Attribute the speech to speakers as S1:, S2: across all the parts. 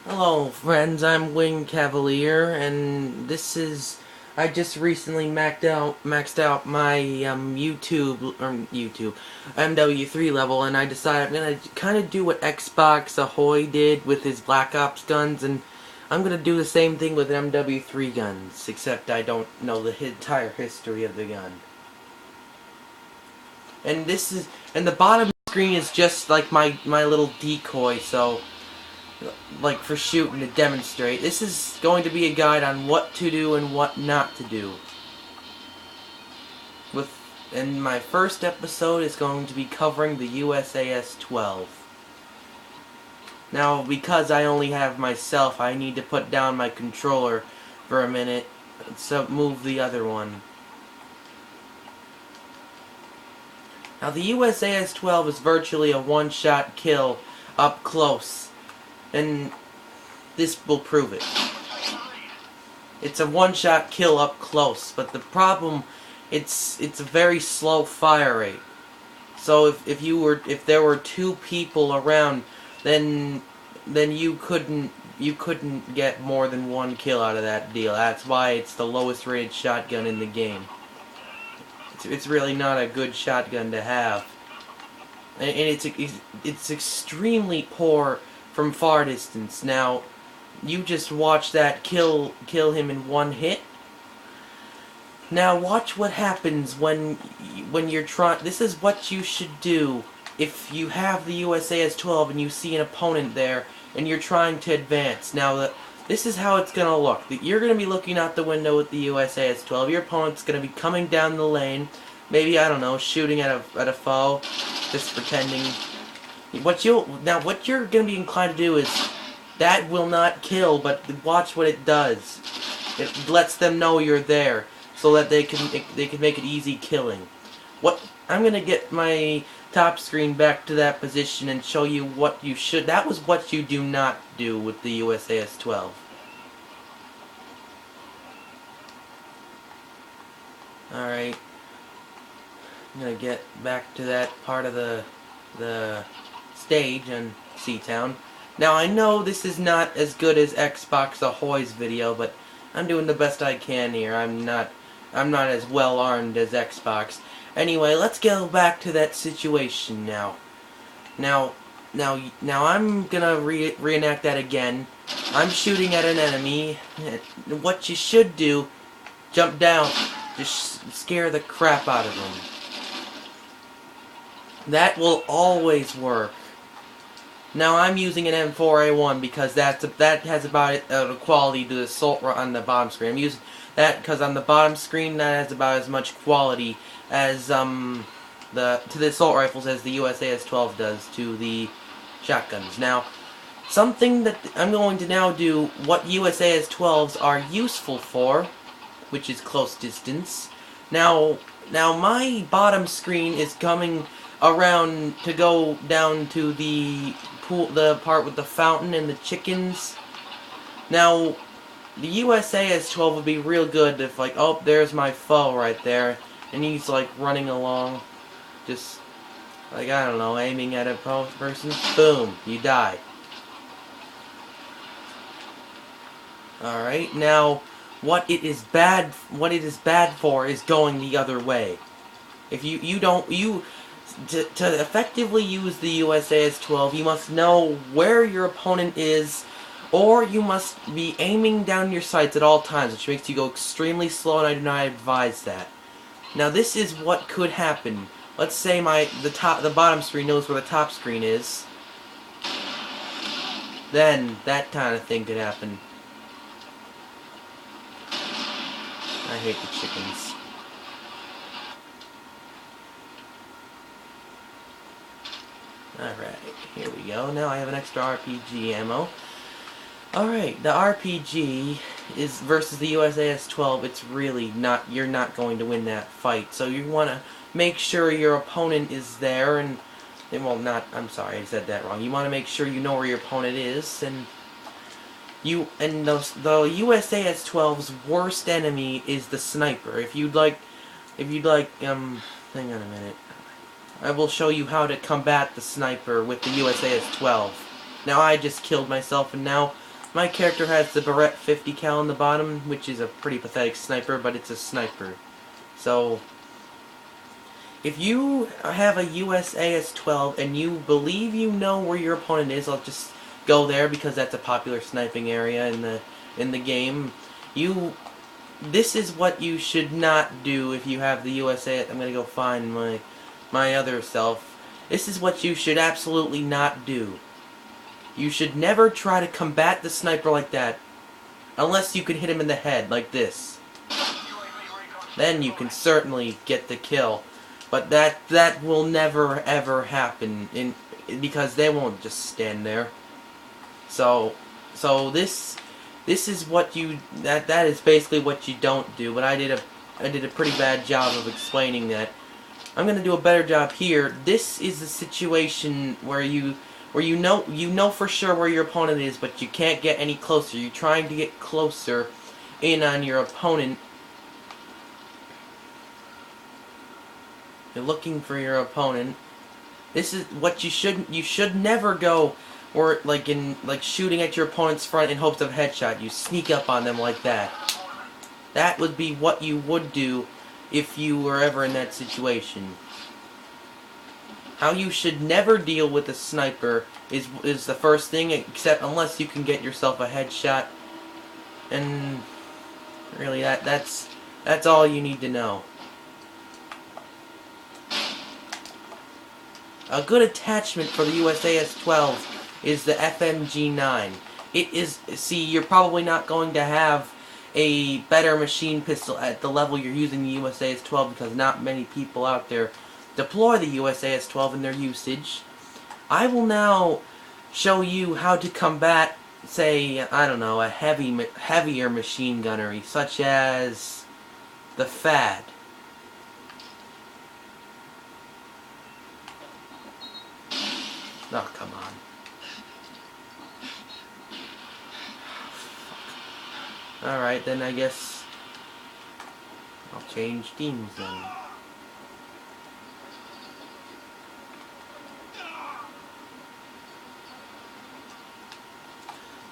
S1: Hello friends, I'm Wing Cavalier, and I just recently maxed out my YouTube MW3 level, and I decided I'm gonna kind of do what Xbox Ahoy did with his Black Ops guns, and I'm gonna do the same thing with MW3 guns, except I don't know the entire history of the gun. And the bottom screen is just like my little decoy, so like for shooting to demonstrate. This is going to be a guide on what to do and what not to do. And my first episode is going to be covering the USAS12. Now, because I only have myself, I need to put down my controller for a minute, so move the other one. Now, the USAS12 is virtually a one-shot kill up close, and this will prove it. It's a one-shot kill up close, but the problem, it's a very slow fire rate. So if there were two people around, then you couldn't get more than one kill out of that deal. That's why it's the lowest rated shotgun in the game. It's really not a good shotgun to have, and it's extremely poor from far distance. Now, you just watch that kill him in one hit. Now watch what happens when you're trying. This is what you should do if you have the USAS12 and you see an opponent there and you're trying to advance. Now this is how it's gonna look. You're gonna be looking out the window with the USAS12. Your opponent's gonna be coming down the lane. Maybe, I don't know, shooting at a foe, just pretending. What you're gonna be inclined to do is, that will not kill, but watch what it does. It lets them know you're there, so that they can make it easy killing. I'm gonna get my top screen back to that position and show you what you should. That was what you do not do with the USAS12. Alright. I'm gonna get back to that part of the stage in Seatown. Now, I know this is not as good as Xbox Ahoy's video, but I'm doing the best I can here. I'm not as well armed as Xbox. Anyway, let's go back to that situation now. Now I'm gonna reenact that again. I'm shooting at an enemy. What you should do, jump down, just scare the crap out of them. That will always work. Now, I'm using an M4A1 because that has about equality to the assault on the bottom screen. I'm using that because on the bottom screen that has about as much quality as to the assault rifles as the USAS12 does to the shotguns. Now, something that I'm going to now do, what USAS12s are useful for, which is close distance. Now my bottom screen is coming around to go down to the pool, the part with the fountain and the chickens. Now, the USAS12 would be real good if, like, oh, there's my foe right there, and he's like running along, just like, I don't know, aiming at a person. Boom, you die. All right, now what it is bad for is going the other way. If to effectively use the USAS12, you must know where your opponent is, or you must be aiming down your sights at all times, which makes you go extremely slow, and I do not advise that. Now, this is what could happen. Let's say the bottom screen knows where the top screen is. Then that kind of thing could happen. I hate the chickens. Alright, here we go. Now I have an extra RPG ammo. Alright, the RPG is versus the USAS12. It's really not, you're not going to win that fight. So you want to make sure your opponent is there, and well, I'm sorry, I said that wrong. You want to make sure you know where your opponent is, and the USAS12's worst enemy is the sniper. If you'd like, hang on a minute. I will show you how to combat the sniper with the USAS12. Now, I just killed myself, and now My character has the Barrett 50 cal on the bottom, which is a pretty pathetic sniper, but it's a sniper. So, if you have a USAS12 and you believe you know where your opponent is, I'll just go there because that's a popular sniping area in the game. This is what you should not do if you have the USA. I'm gonna go find my other self. This is what you should absolutely not do. You should never try to combat the sniper like that, unless you can hit him in the head like this. Then you can certainly get the kill, but that will never ever happen because they won't just stand there. So this is what that is basically what you don't do. But I did a pretty bad job of explaining that. I'm gonna do a better job here. This is a situation where you know for sure where your opponent is, but you can't get any closer. You're trying to get closer in on your opponent. You're looking for your opponent. This is what you should never go or like shooting at your opponent's front in hopes of headshot. You sneak up on them like that. That would be what you would do if you were ever in that situation. How you should never deal with a sniper is the first thing, except unless you can get yourself a headshot. And really that's all you need to know. A good attachment for the USAS12 is the FMG9. See, you're probably not going to have a better machine pistol at the level you're using the USAS12 because not many people out there deploy the USAS12 in their usage. I will now show you how to combat, say, I don't know, a heavier machine gunnery, such as the FAD. Oh, come on. Alright, then I guess I'll change teams then.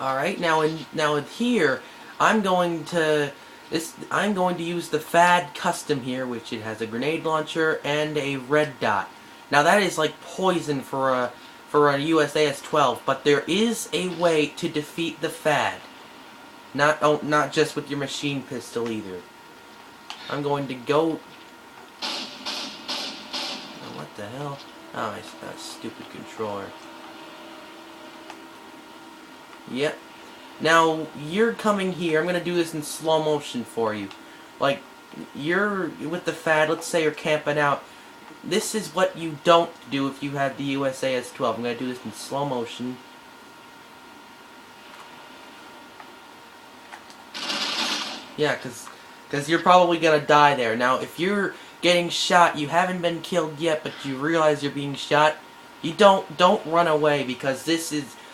S1: Alright, now in here, I'm going to use the FAD custom here, which it has a grenade launcher and a red dot. Now that is like poison for a USAS12, but there is a way to defeat the FAD. Not just with your machine pistol either. I'm going to go. Oh, what the hell? Oh, my stupid controller. Yep. Now you're coming here. I'm gonna do this in slow motion for you. Like you're with the FAD. Let's say you're camping out. This is what you don't do if you have the USAS12. I'm gonna do this in slow motion. Yeah, because you're probably gonna die there. Now, if you're getting shot, you haven't been killed yet, but you realize you're being shot, you don't run away, because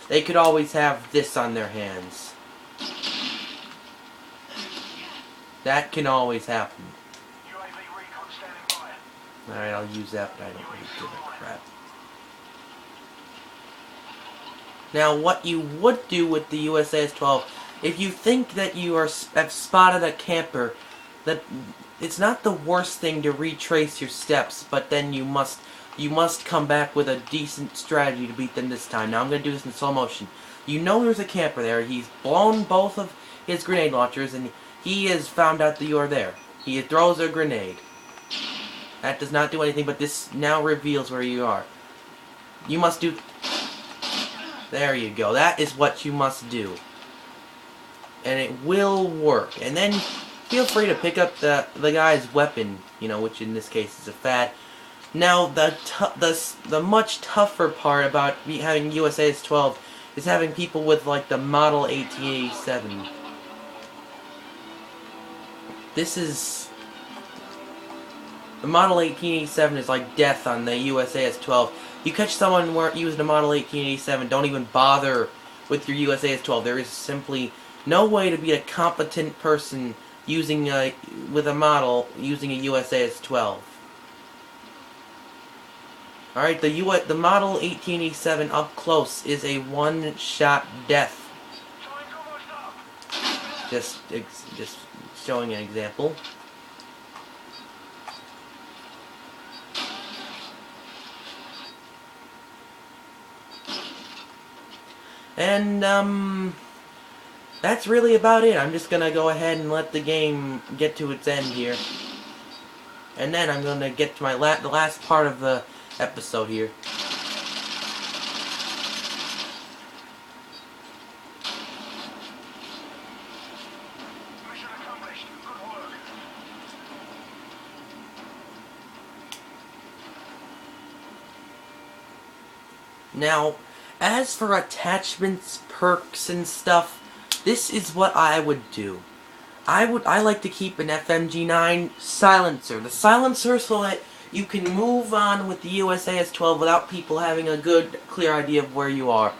S1: they could always have this on their hands. That can always happen. Alright, I'll use that, but I don't really give a crap. Now, what you would do with the USAS12, if you think that you have spotted a camper, that it's not the worst thing to retrace your steps, but then you must come back with a decent strategy to beat them this time. Now I'm going to do this in slow motion. You know there's a camper there. He's blown both of his grenade launchers, and he has found out that you are there. He throws a grenade. That does not do anything, but this now reveals where you are. You must do... There you go. That is what you must do. And it will work. And then feel free to pick up the guy's weapon, you know, which in this case is a FAD. Now, the much tougher part about having USAS12 is having people with, like, the Model 1887. This is... The Model 1887 is like death on the USAS12. You catch someone using a Model 1887, don't even bother with your USAS12. There is simply no way to be a competent person with a model using a USAS12. Alright, the Model 1887 up close is a one-shot death. Just showing an example. And, that's really about it. I'm just gonna go ahead and let the game get to its end here. And then I'm gonna get to my the last part of the episode here.
S2: Mission accomplished. Good work.
S1: Now, as for attachments, perks, and stuff, this is what I would do. I like to keep an FMG9 silencer. The silencer so that you can move on with the USAS12 without people having a good, clear idea of where you are.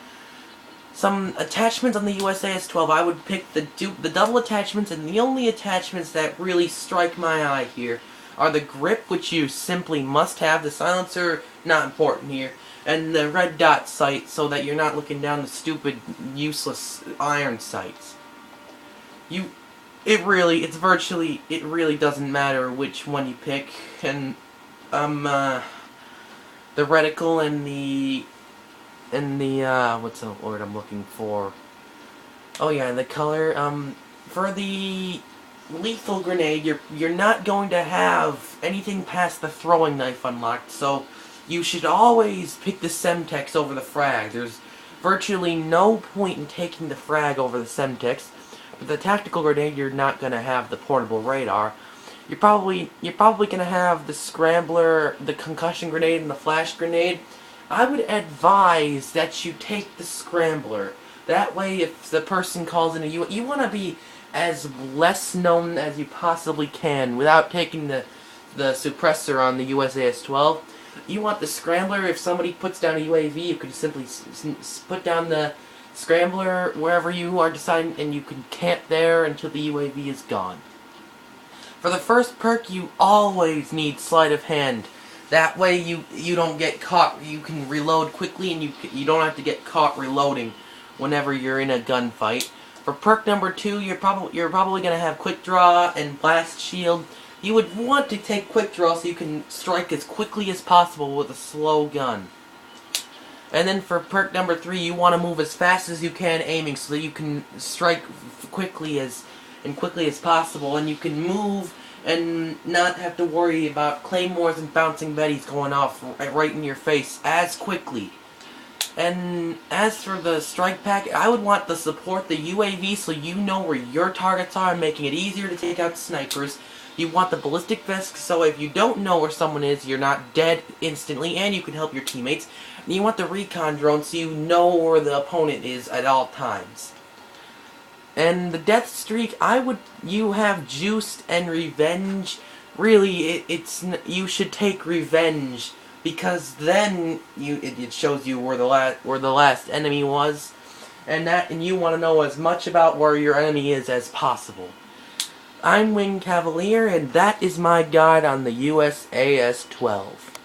S1: Some attachments on the USAS12, I would pick the double attachments, and the only attachments that really strike my eye here are the grip, which you simply must have. The silencer, not important here. And the red dot sight, so that you're not looking down the stupid, useless iron sights. It really doesn't matter which one you pick. And, the reticle and the, what's the word I'm looking for? Oh yeah, the color, for the lethal grenade, you're not going to have anything past the throwing knife unlocked, so you should always pick the Semtex over the frag. There's virtually no point in taking the frag over the Semtex. With the tactical grenade, you're not going to have the portable radar. You're probably going to have the scrambler, the concussion grenade, and the flash grenade. I would advise that you take the scrambler. That way, if the person calls in you want to be as less known as you possibly can without taking the suppressor on the USAS12. You want the scrambler. If somebody puts down a UAV, you can simply put down the scrambler wherever you are deciding, and you can camp there until the UAV is gone. For the first perk, you always need sleight of hand. That way you don't get caught. You can reload quickly, and you don't have to get caught reloading whenever you're in a gunfight. For perk number 2, you're probably gonna have quick draw and blast shield. You would want to take quick draw so you can strike as quickly as possible with a slow gun. And then for perk number 3, you want to move as fast as you can aiming so that you can strike quickly as possible, and you can move and not have to worry about claymores and bouncing betties going off right in your face as quickly. And as for the strike pack, I would want to support the UAV so you know where your targets are, making it easier to take out snipers. You want the ballistic vest, so if you don't know where someone is, you're not dead instantly, and you can help your teammates. And you want the recon drone, so you know where the opponent is at all times. And the death streak, you have juiced and revenge. Really, you should take revenge, because then it shows you where the last enemy was, and you want to know as much about where your enemy is as possible. I'm Wing Cavalier, and that is my guide on the USAS-12.